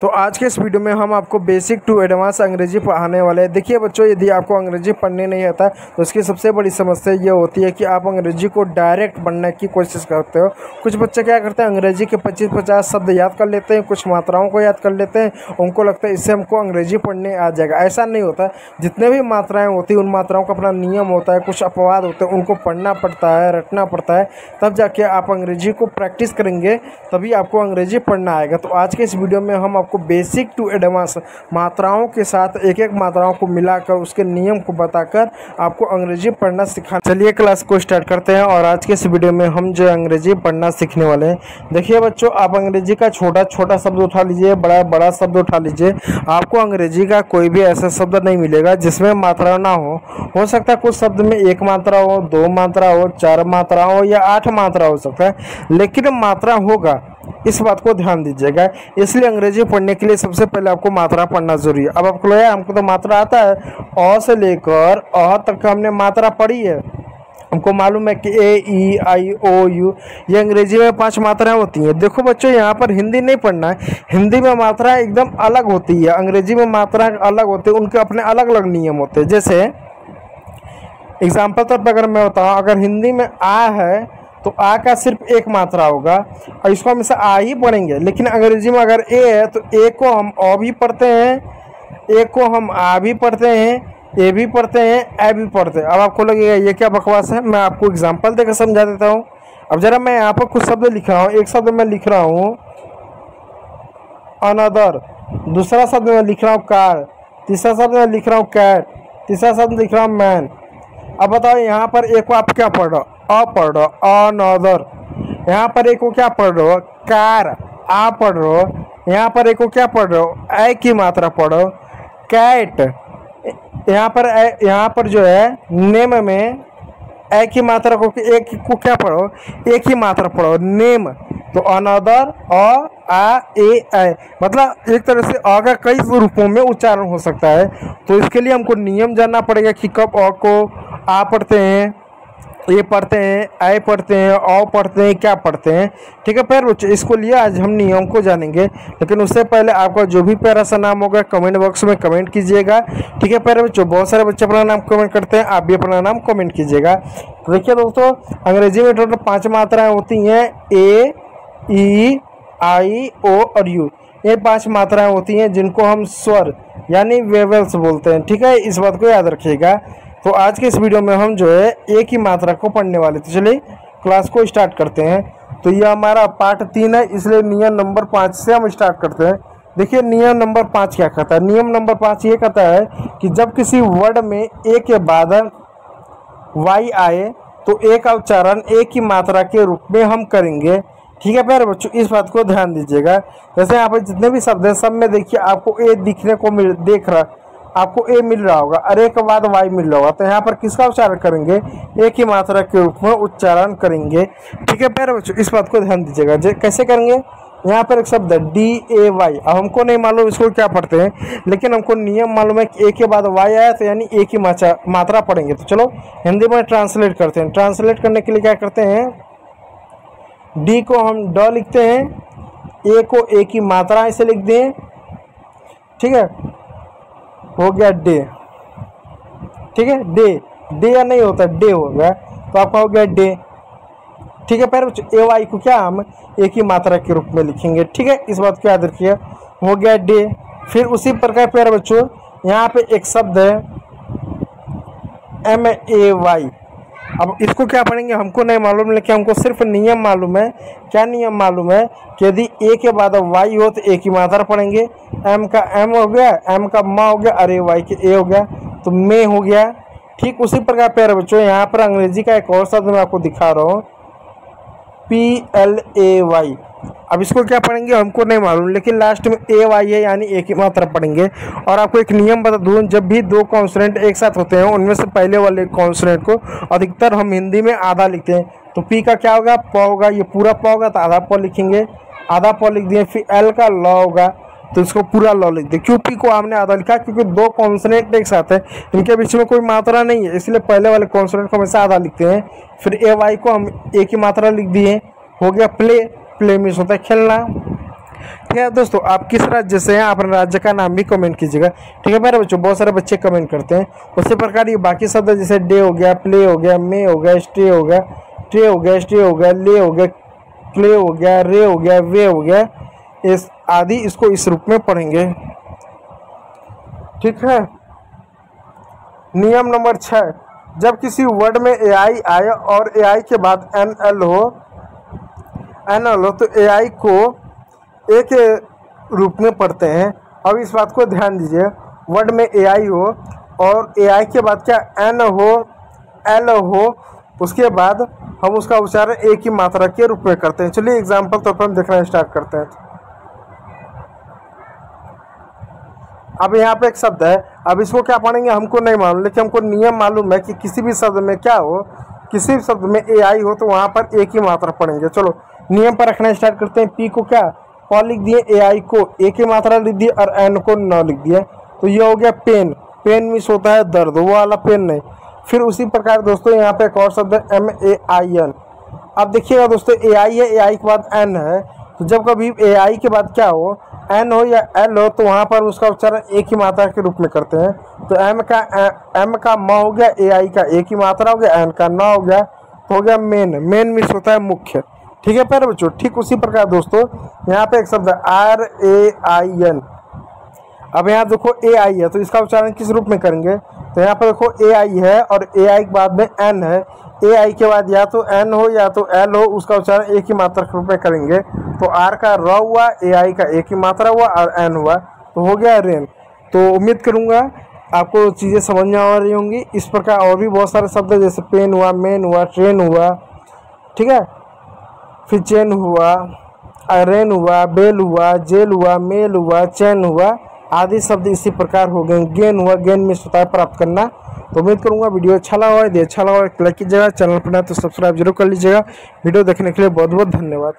तो आज के इस वीडियो में हम आपको बेसिक टू एडवांस अंग्रेजी पढ़ाने वाले हैं। देखिए बच्चों, यदि आपको अंग्रेजी पढ़ने नहीं आता तो उसकी सबसे बड़ी समस्या ये होती है कि आप अंग्रेजी को डायरेक्ट पढ़ने की कोशिश करते हो। कुछ बच्चे क्या करते हैं, अंग्रेजी के 25-50 शब्द याद कर लेते हैं, कुछ मात्राओं को याद कर लेते हैं, उनको लगता है इससे हमको अंग्रेजी पढ़ने आ जाएगा। ऐसा नहीं होता। जितने भी मात्राएँ होती हैं उन मात्राओं का अपना नियम होता है, कुछ अपवाद होते हैं, उनको पढ़ना पड़ता है, रटना पड़ता है, तब जाके आप अंग्रेजी को प्रैक्टिस करेंगे, तभी आपको अंग्रेजी पढ़ना आएगा। तो आज के इस वीडियो में हम आपको बेसिक टू एडवांस मात्राओं के साथ एक एक मात्राओं को मिलाकर उसके नियम को बताकर आपको अंग्रेजी पढ़ना सिखा। चलिए क्लास को स्टार्ट करते हैं। और आज के इस वीडियो में हम जो अंग्रेजी पढ़ना सीखने वाले हैं, देखिए बच्चों, आप अंग्रेजी का छोटा छोटा शब्द उठा लीजिए, बड़ा बड़ा शब्द उठा लीजिए, आपको अंग्रेजी का कोई भी ऐसा शब्द नहीं मिलेगा जिसमें मात्रा ना हो सकता है कुछ शब्द में एक मात्रा हो, दो मात्रा हो, चार मात्रा हो या 8 मात्रा हो सकता है, लेकिन मात्रा होगा, इस बात को ध्यान दीजिएगा। इसलिए अंग्रेजी पढ़ने के लिए सबसे पहले आपको मात्रा पढ़ना जरूरी है। अब आपको लगा हमको तो मात्रा आता है, अ से लेकर अ तक हमने मात्रा पढ़ी है, हमको मालूम है कि ए, ई, आई, ओ, यू, ये अंग्रेजी में 5 मात्राएं होती हैं। देखो बच्चों, यहाँ पर हिंदी नहीं पढ़ना है, हिंदी में मात्राएं एकदम अलग होती है, अंग्रेजी में मात्राएं अलग होती है, उनके अपने अलग अलग नियम होते हैं। जैसे एग्जाम्पल तौर पर अगर मैं बताऊँ, अगर हिंदी में आ है तो आ का सिर्फ एक मात्रा होगा और इसको हमेशा आ ही पढ़ेंगे, लेकिन अंग्रेजी में अगर ए है तो ए को हम अ भी पढ़ते हैं, ए को हम आ भी पढ़ते हैं, ए भी पढ़ते हैं, ए भी पढ़ते हैं। अब आपको लगेगा ये क्या बकवास है, मैं आपको एग्जांपल देकर समझा देता हूँ। अब जरा मैं यहाँ पर कुछ शब्द लिख रहा हूँ, एक शब्द मैं लिख रहा हूँ अनदर, दूसरा शब्द मैं लिख रहा हूँ कार, तीसरा शब्द मैं लिख रहा हूँ कैट, तीसरा शब्द लिख रहा हूँ मैन। अब बताओ यहाँ पर एक को आप क्या पढ़ रहे हो, अ पढ़ रहे हो, अनदर। यहाँ पर एक को क्या पढ़ रहे हो, कार, आ पढ़ रहे हो। यहाँ पर एक को क्या पढ़ रहे हो, ए की मात्रा पढ़ो, कैट। यहाँ पर जो है नेम में ए की मात्रा को, एक को क्या पढ़ो, एक ही मात्रा पढ़ो, नेम। तो अनदर, अ, आ, ए, ऐ, मतलब एक तरह से अ का कई रूपों में उच्चारण हो सकता है। तो इसके लिए हमको नियम जानना पड़ेगा कि कब अ को आ पढ़ते हैं, ए पढ़ते हैं, ऐ पढ़ते हैं, औ पढ़ते हैं, क्या पढ़ते हैं। ठीक है प्यारे बच्चों, इसको लिए आज हम नियम को जानेंगे, लेकिन उससे पहले आपका जो भी प्यारा सा नाम होगा कमेंट बॉक्स में कमेंट कीजिएगा। ठीक है प्यारे बच्चों, बहुत सारे बच्चे अपना नाम कमेंट करते हैं, आप भी अपना नाम कमेंट कीजिएगा। तो देखिए दोस्तों, अंग्रेजी में टोटल 5 मात्राएँ होती हैं, ए, ई, आई, ओ और यू। ये 5 मात्राएँ होती हैं जिनको हम स्वर यानी वेवल्स बोलते हैं। ठीक है, इस बात को याद रखिएगा। तो आज के इस वीडियो में हम जो है एक ही मात्रा को पढ़ने वाले, तो चलिए क्लास को स्टार्ट करते हैं। तो ये हमारा पार्ट 3 है, इसलिए नियम नंबर 5 से हम स्टार्ट करते हैं। देखिए नियम नंबर 5 क्या कहता है। नियम नंबर 5 ये कहता है कि जब किसी वर्ड में ए के बाद वाई आए तो ए का उच्चारण एक ही मात्रा के रूप में हम करेंगे। ठीक है प्यारे बच्चों, इस बात को ध्यान दीजिएगा। जैसे यहाँ पर जितने भी शब्द हैं सब में देखिए आपको ए दिखने को आपको ए मिल रहा होगा, अरे के बाद वाई मिल रहा होगा, तो यहाँ पर किसका उच्चारण करेंगे, एक ही मात्रा के रूप में उच्चारण करेंगे। ठीक है प्यारे बच्चों, इस बात को ध्यान दीजिएगा। कैसे करेंगे, यहाँ पर एक शब्द है DAY, अब हमको नहीं मालूम इसको क्या पढ़ते हैं, लेकिन हमको नियम मालूम है कि ए के बाद वाई आया तो यानी एक ही मात्रा पढ़ेंगे। तो चलो हिंदी में ट्रांसलेट करते हैं। ट्रांसलेट करने के लिए क्या करते हैं, डी को हम ड लिखते हैं, ए को एक ही मात्रा ऐसे लिख दें। ठीक है, हो गया डे। ठीक है, डे या नहीं होता, डे हो गया, तो आपका हो गया डे। ठीक है प्यारे बच्चों, ए वाई को क्या हम एक ही मात्रा के रूप में लिखेंगे। ठीक है, इस बात को याद रखिए, हो गया डे। फिर उसी प्रकार प्यारे बच्चों यहाँ पे एक शब्द है MAY, अब इसको क्या पढ़ेंगे हमको नहीं मालूम, लेकिन हमको सिर्फ नियम मालूम है। क्या नियम मालूम है कि यदि ए के बाद वाई हो तो एक ही मात्रा पढ़ेंगे। एम का एम हो गया, एम का मा हो गया, अरे वाई के ए हो गया, तो मे हो गया। ठीक उसी प्रकार प्यारे बच्चों यहाँ पर अंग्रेजी का एक और शब्द मैं आपको दिखा रहा हूँ, PLAY। अब इसको क्या पढ़ेंगे हमको नहीं मालूम, लेकिन लास्ट में AY है यानी एक ही मात्रा पढ़ेंगे। और आपको एक नियम बता दूँ, जब भी 2 कॉन्सोनेंट एक साथ होते हैं उनमें से पहले वाले कॉन्सोनेंट को अधिकतर हम हिंदी में आधा लिखते हैं। तो P का क्या होगा, प होगा, ये पूरा प होगा तो आधा प लिखेंगे, आधा प लिख दिए। फिर L का ल होगा तो इसको पूरा ल लिख दिए। क्यों P को हमने आधा लिखा, क्योंकि 2 कॉन्सोनेंट एक साथ है, इनके बीच में कोई मात्रा नहीं है, इसलिए पहले वाले कॉन्सोनेंट को हमेशा आधा लिखते हैं। फिर AY को हम एक ही मात्रा लिख दिए, हो गया प्ले। प्ले मीन्स होता है खेलना। ठीक है दोस्तों, आप किस राज्य से हैं, अपने राज्य का नाम भी कमेंट कीजिएगा। ठीक है मेरे बच्चों, बहुत सारे बच्चे कमेंट करते हैं। उसी प्रकार ये बाकी शब्द जैसे डे हो गया, प्ले हो गया, मे हो गया, स्टे हो गया, ट्रे हो गया, स्टे हो गया, ले हो गया, क्ले हो गया, रे हो गया, वे हो गया, इस आदि इसको इस रूप में पढ़ेंगे। ठीक है। नियम नंबर 6, जब किसी वर्ड में एआई आए और एआई के बाद एनएल हो तो एआई को एक रूप में पढ़ते हैं। अब इस बात को ध्यान दीजिए, वर्ड में एआई हो और एआई के बाद क्या एन हो, एल हो, उसके बाद हम उसका उच्चारण एक ही मात्रा के रूप में करते हैं। चलिए एग्जाम्पल तौर पर हम देखना स्टार्ट करते हैं। अब यहाँ पे एक शब्द है, अब इसको क्या पढ़ेंगे हमको नहीं मालूम, लेकिन हमको नियम मालूम है कि किसी भी शब्द में क्या हो, किसी भी शब्द में एआई हो तो वहाँ पर एक ही मात्रा पढ़ेंगे। चलो नियम पर रखना स्टार्ट करते हैं। पी को क्या प लिख दिए, एआई को एक ही मात्रा लिख दिए और एन को न लिख दिए, तो ये हो गया पेन। पेन मिस होता है दर्द, वो वाला पेन नहीं। फिर उसी प्रकार दोस्तों यहाँ पे एक और शब्द है MAIN। अब देखिएगा दोस्तों, एआई है, एआई के बाद एन है, तो जब कभी एआई के बाद क्या हो, एन हो या एल हो, तो वहाँ पर उसका उच्चारण एक ही मात्रा के रूप में करते हैं। तो एम का म हो गया, एआई का एक ही मात्रा हो गया, एन का न हो गया, तो हो गया मेन। मेन मिस होता है मुख्य। ठीक है प्यारे बच्चों। ठीक उसी प्रकार दोस्तों यहाँ पे एक शब्द है RAIN। अब यहाँ देखो एआई है, तो इसका उच्चारण किस रूप में करेंगे, तो यहाँ पर देखो एआई है और एआई के बाद में एन है, एआई के बाद या तो एन हो या तो एल हो, उसका उच्चारण एक ही मात्रा के रूप में करेंगे। तो आर का र हुआ, एआई का एक ही मात्रा हुआ और एन हुआ, तो हो गया रेन। तो उम्मीद करूँगा आपको चीज़ें समझ में आ रही होंगी। इस प्रकार और भी बहुत सारे शब्द जैसे पेन हुआ, मेन हुआ, ट्रेन हुआ, ठीक है, फिर चेन हुआ, आयरन हुआ, बेल हुआ, जेल हुआ, मेल हुआ, चैन हुआ, आदि शब्द इसी प्रकार हो गए। गेन हुआ, गेन में स्वतः प्राप्त करना। तो उम्मीद करूंगा वीडियो अच्छा लगा हो, यदि अच्छा लगा हो लाइक कीजिएगा, चैनल पर नया तो सब्सक्राइब जरूर कर लीजिएगा। वीडियो देखने के लिए बहुत बहुत धन्यवाद।